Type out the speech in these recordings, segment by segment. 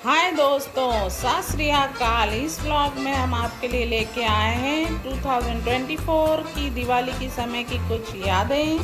हाय दोस्तों, सत श्री अकाल। इस व्लॉग में हम आपके लिए लेके आए हैं 2024 की दिवाली की समय की कुछ यादें,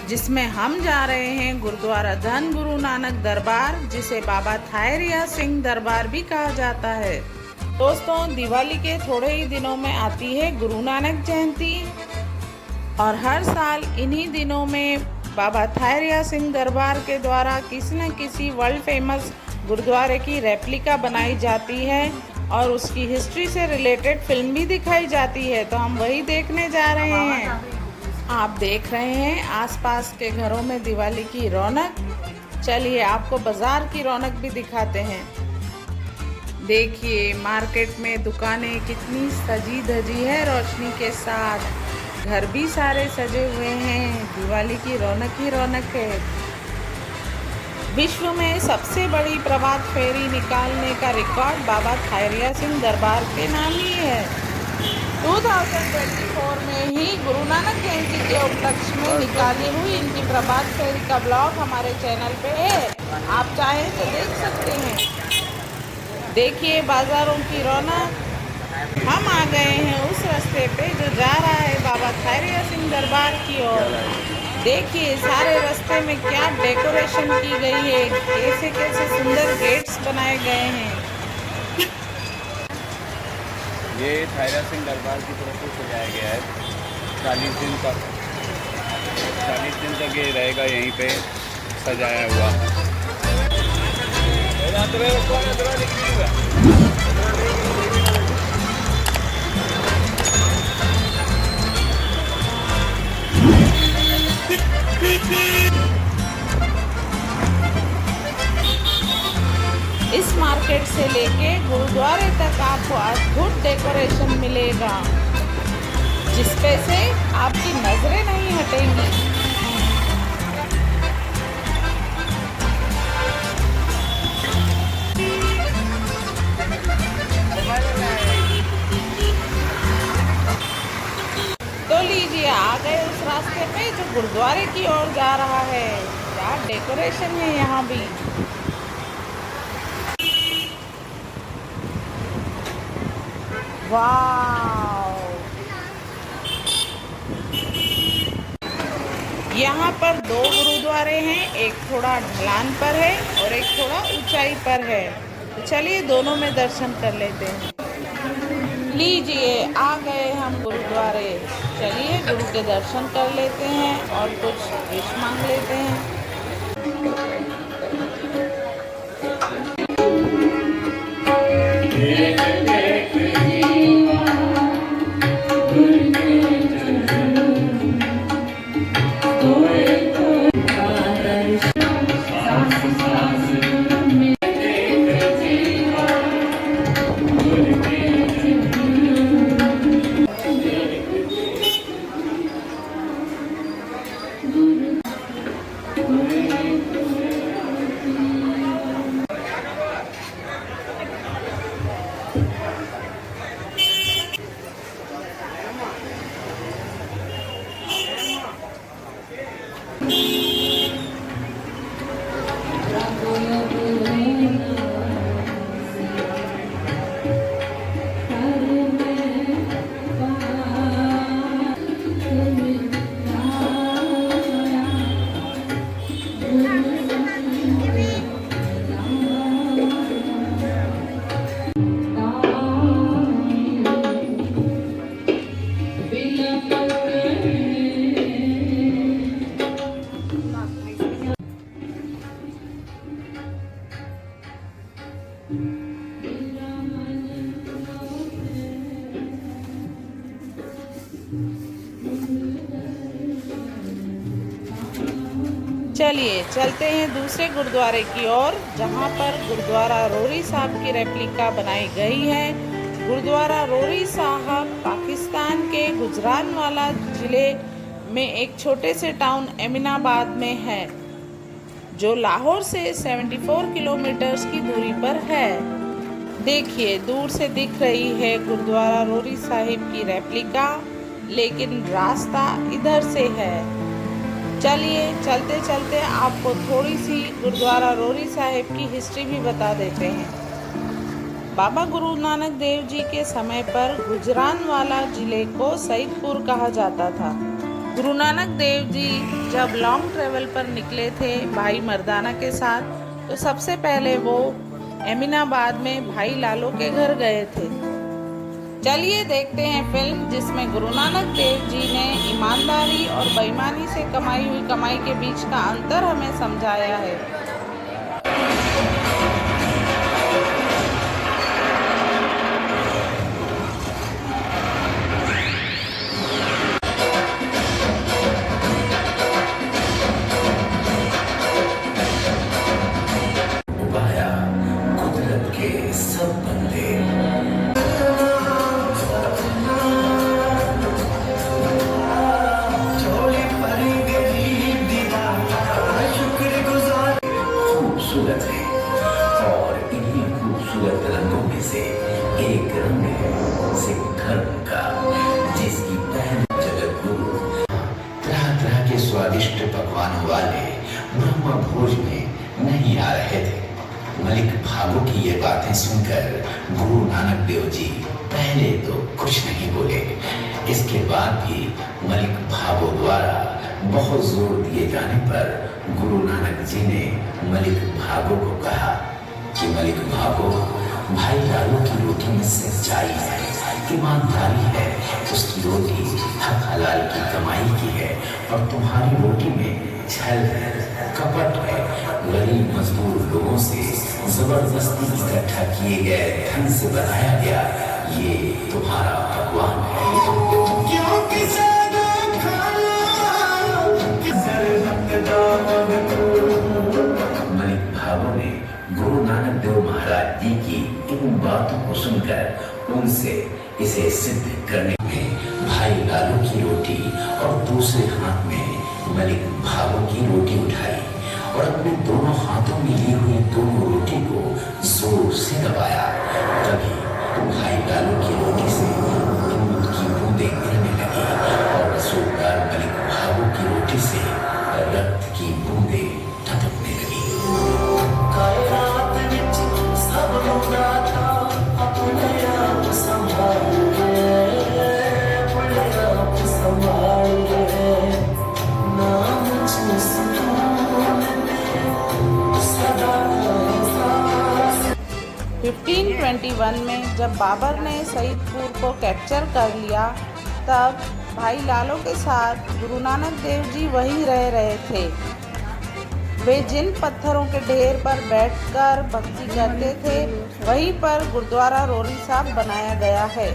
जिसमें हम जा रहे हैं गुरुद्वारा धन गुरु नानक दरबार, जिसे बाबा थायरिया सिंह दरबार भी कहा जाता है। दोस्तों, दिवाली के थोड़े ही दिनों में आती है गुरु नानक जयंती और हर साल इन्हीं दिनों में बाबा थायरिया सिंह दरबार के द्वारा किसी न किसी वर्ल्ड फेमस गुरुद्वारे की रेप्लिका बनाई जाती है और उसकी हिस्ट्री से रिलेटेड फिल्म भी दिखाई जाती है। तो हम वही देखने जा रहे हैं। आप देख रहे हैं आसपास के घरों में दिवाली की रौनक। चलिए आपको बाजार की रौनक भी दिखाते हैं। देखिए मार्केट में दुकानें कितनी सजी धजी है रोशनी के साथ। घर भी सारे सजे हुए हैं। दिवाली की रौनक ही रौनक है। विश्व में सबसे बड़ी प्रभात फेरी निकालने का रिकॉर्ड बाबा थायरिया सिंह दरबार के नाम ही है। 2024 में ही गुरु नानक जयंती के उपलक्ष्य में निकाली हुई इनकी प्रभात फेरी का ब्लॉग हमारे चैनल पे है, आप चाहें तो देख सकते हैं। देखिए बाजारों की रौनक। हम आ गए हैं उस रास्ते पे जो जा रहा है बाबा थायरिया सिंह दरबार की ओर। देखिए सारे रास्ते में क्या डेकोरेशन की गई है, कैसे कैसे सुंदर गेट्स बनाए गए हैं। ये थायरिया सिंह दरबार की तरफ से सजाया गया है। 40 दिन तक 40 दिन तक ये रहेगा यहीं पे सजाया हुआ। इस मार्केट से लेके गुरुद्वारे तक आपको अद्भुत डेकोरेशन मिलेगा, जिसपे से आपकी नजरें नहीं हटेंगी। तो लीजिए आ गए उस रास्ते पे जो गुरुद्वारे की ओर जा रहा है। क्या डेकोरेशन है यहाँ भी। वाव! यहाँ पर दो गुरुद्वारे हैं, एक थोड़ा ढलान पर है और एक थोड़ा ऊंचाई पर है। तो चलिए दोनों में दर्शन कर लेते हैं। लीजिए आ गए हम गुरुद्वारे। चलिए गुरु के दर्शन कर लेते हैं और कुछ विश मांग लेते हैं। चलिए चलते हैं दूसरे गुरुद्वारे की ओर, जहां पर गुरुद्वारा रोरी साहब की रेप्लिका बनाई गई है। गुरुद्वारा रोरी साहब पाकिस्तान के गुजरानवाला जिले में एक छोटे से टाउन एमिनाबाद में है, जो लाहौर से 74 किलोमीटर की दूरी पर है। देखिए दूर से दिख रही है गुरुद्वारा रोरी साहिब की रेप्लिका, लेकिन रास्ता इधर से है। चलिए चलते चलते आपको थोड़ी सी गुरुद्वारा रोरी साहिब की हिस्ट्री भी बता देते हैं। बाबा गुरु नानक देव जी के समय पर गुजरानवाला जिले को सईदपुर कहा जाता था। गुरु नानक देव जी जब लॉन्ग ट्रेवल पर निकले थे भाई मर्दाना के साथ, तो सबसे पहले वो एमिनाबाद में भाई लालो के घर गए थे। चलिए देखते हैं फिल्म जिसमें गुरु नानक देव जी ने ईमानदारी और बेईमानी से कमाई हुई कमाई के बीच का अंतर हमें समझाया है। खूबसूरत है और इन्हीं खूबसूरत रंगों में से एक रंग है सिख धर्म का, जिसकी पहल जगत गुरु तरह तरह के स्वादिष्ट पकवानों वाले ब्रह्म भोज में नहीं आ रहे थे। मलिक भागो की ये बातें सुनकर गुरु नानक देव जी पहले तो कुछ नहीं बोले। इसके बाद भी मलिक भागो द्वारा बहुत जोर दिए जाने पर गुरु नानक जी ने मलिक भागो को कहा कि मलिक भागो, भाई लालो की रोटी में सच्चाई है, ईमानदारी है, उसकी रोटी हक हलाल की कमाई की है और तुम्हारी रोटी में छल है, कपट है, गरीब मजबूर लोगों से जबरदस्ती इकट्ठा किए गए धन से बनाया गया ये तुम्हारा भगवान है। मलिक भागो ने गुरु नानक देव महाराज जी की इन बातों को सुनकर उनसे इसे सिद्ध करने में भाई लालू की रोटी और दूसरे हाथ में मलिक भागो की रोटी उठाई और अपने दोनों हाथों में ली हुई दोनों रोटी को जोर से दबाया। तभी भाई लालू की रोटी से दूध की बूंदें गिरने लगी और रसूलदार मलिक भागो की रोटी से रक्त की बूंदें टपकने लगी। में जब बाबर ने सईदपुर को कैप्चर कर लिया, तब भाई लालो के साथ गुरु नानक देव जी वहीं रह रहे थे। वे जिन पत्थरों के ढेर पर बैठकर भक्ति करते थे, वहीं पर गुरुद्वारा रोरी साहब बनाया गया है।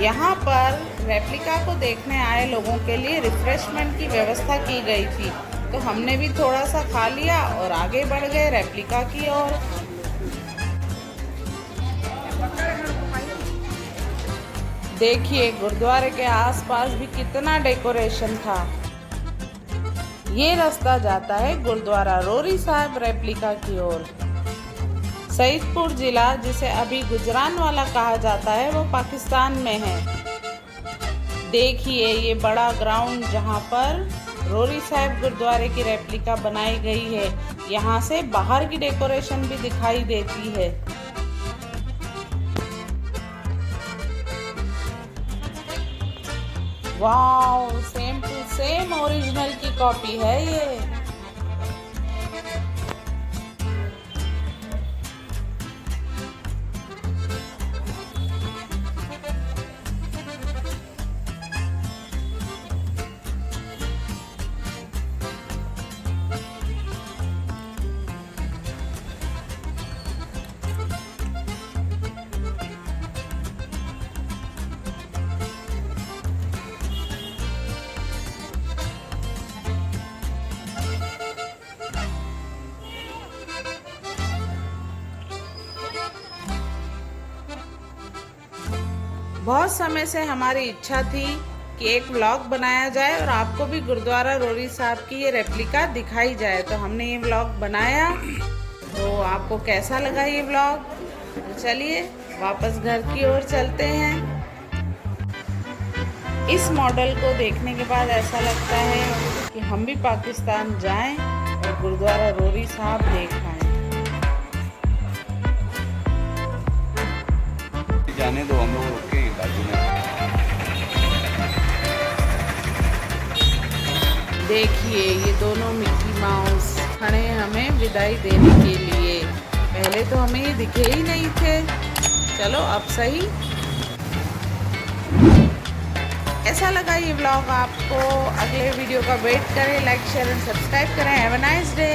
यहाँ पर रेप्लिका को देखने आए लोगों के लिए रिफ्रेशमेंट की व्यवस्था की गई थी, तो हमने भी थोड़ा सा खा लिया और आगे बढ़ गए रेप्लिका की ओर। देखिए गुरुद्वारे के आसपास भी कितना डेकोरेशन था। ये रास्ता जाता है गुरुद्वारा रोरी साहब रेप्लिका की ओर। सईदपुर जिला, जिसे अभी गुजरानवाला कहा जाता है, वो पाकिस्तान में है। देखिए ये बड़ा ग्राउंड जहाँ पर रोरी साहब गुरुद्वारे की रेप्लिका बनाई गई है, यहाँ से बाहर की डेकोरेशन भी दिखाई देती है। Wow, same to same original की कॉपी है ये। बहुत समय से हमारी इच्छा थी कि एक व्लॉग बनाया जाए और आपको भी गुरुद्वारा रोरी साहब की ये रेप्लिका दिखाई जाए, तो हमने ये व्लॉग बनाया। तो आपको कैसा लगा ये व्लॉग? तो चलिए वापस घर की ओर चलते हैं। इस मॉडल को देखने के बाद ऐसा लगता है कि हम भी पाकिस्तान जाएं और गुरुद्वारा रोरी साहब देख आएं। जाने दो, हम लोग रुके हैं बाजू में। देखिए ये दोनों मिक्की माउस खड़े हैं हमें विदाई देने के लिए। पहले तो हमें ये दिखे ही नहीं थे। चलो अब सही। कैसा लगा ये व्लॉग आपको? अगले वीडियो का वेट करें, लाइक शेयर एंड सब्सक्राइब करें। Have a nice day.